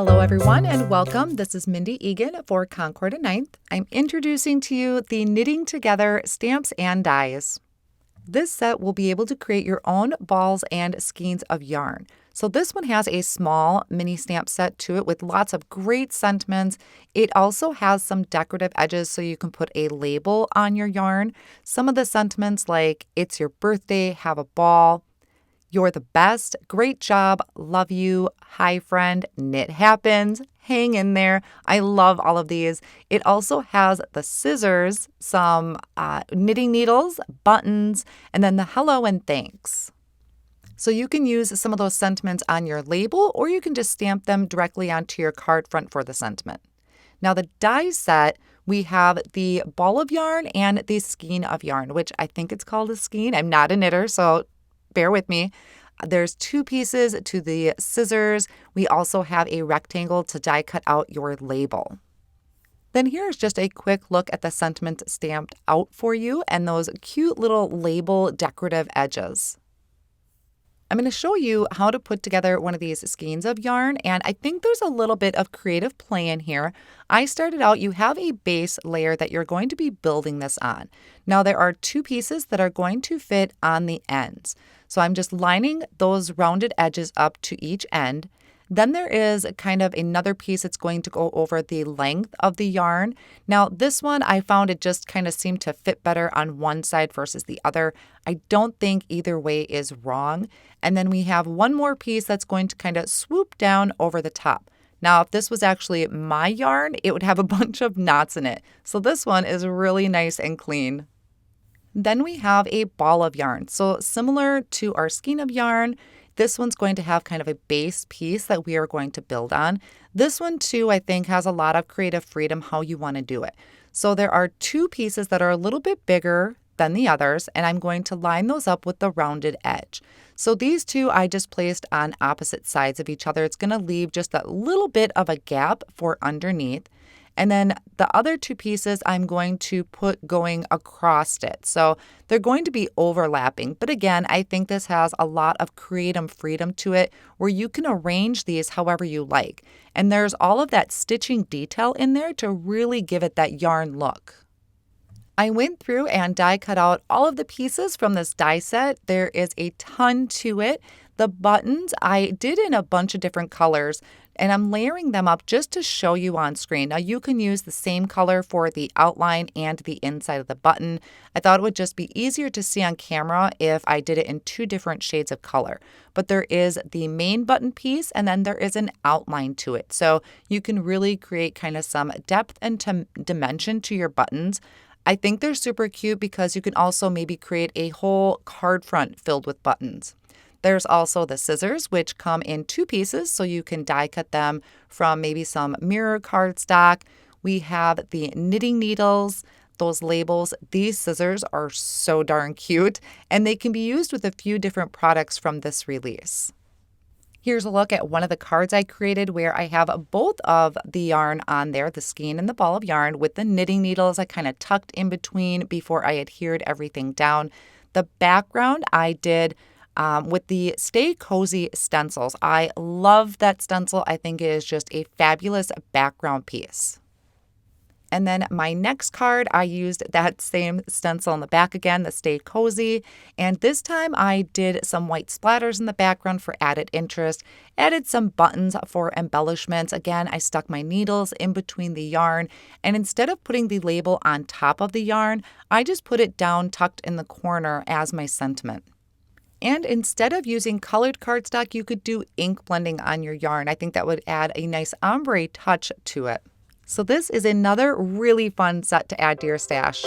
Hello everyone and welcome. This is Mindy Egan for Concord at 9th. I'm introducing to you the Knitting Together Stamps and Dies. This set will be able to create your own balls and skeins of yarn. So this one has a small mini stamp set to it with lots of great sentiments. It also has some decorative edges so you can put a label on your yarn. Some of the sentiments like it's your birthday, have a ball, you're the best, great job, love you, hi friend, knit happens, hang in there. I love all of these. It also has the scissors, some knitting needles, buttons, and then the hello and thanks. So you can use some of those sentiments on your label or you can just stamp them directly onto your card front for the sentiment. Now the die set, we have the ball of yarn and the skein of yarn, which I think it's called a skein. I'm not a knitter, so bear with me. There's two pieces to the scissors. We also have a rectangle to die cut out your label. Then here's just a quick look at the sentiment stamped out for you and those cute little label decorative edges. I'm going to show you how to put together one of these skeins of yarn, and I think there's a little bit of creative play in here. I started out, you have a base layer that you're going to be building this on. Now there are two pieces that are going to fit on the ends. So I'm just lining those rounded edges up to each end. Then there is kind of another piece that's going to go over the length of the yarn. Now this one, I found it just kind of seemed to fit better on one side versus the other. I don't think either way is wrong. And then we have one more piece that's going to kind of swoop down over the top. Now, if this was actually my yarn, it would have a bunch of knots in it. So this one is really nice and clean. Then we have a ball of yarn. So similar to our skein of yarn, this one's going to have kind of a base piece that we are going to build on. This one too, I think, has a lot of creative freedom how you want to do it. So there are two pieces that are a little bit bigger than the others, and I'm going to line those up with the rounded edge. So these two I just placed on opposite sides of each other. It's going to leave just a little bit of a gap for underneath. And then the other two pieces I'm going to put going across it. So they're going to be overlapping. But again, I think this has a lot of creative freedom to it where you can arrange these however you like. And there's all of that stitching detail in there to really give it that yarn look. I went through and die cut out all of the pieces from this die set. There is a ton to it. The buttons I did in a bunch of different colors, and I'm layering them up just to show you on screen. Now you can use the same color for the outline and the inside of the button. I thought it would just be easier to see on camera if I did it in two different shades of color. But there is the main button piece and then there is an outline to it. So you can really create kind of some depth and dimension to your buttons. I think they're super cute because you can also maybe create a whole card front filled with buttons. There's also the scissors, which come in two pieces, so you can die cut them from maybe some mirror cardstock. We have the knitting needles, those labels. These scissors are so darn cute, and they can be used with a few different products from this release. Here's a look at one of the cards I created where I have both of the yarn on there, the skein and the ball of yarn, with the knitting needles I kind of tucked in between before I adhered everything down. The background I did with the Stay Cozy stencils. I love that stencil. I think it is just a fabulous background piece. And then my next card, I used that same stencil in the back again, the Stay Cozy. And this time I did some white splatters in the background for added interest, added some buttons for embellishments. Again, I stuck my needles in between the yarn. And instead of putting the label on top of the yarn, I just put it down tucked in the corner as my sentiment. And instead of using colored cardstock, you could do ink blending on your yarn. I think that would add a nice ombre touch to it. So this is another really fun set to add to your stash.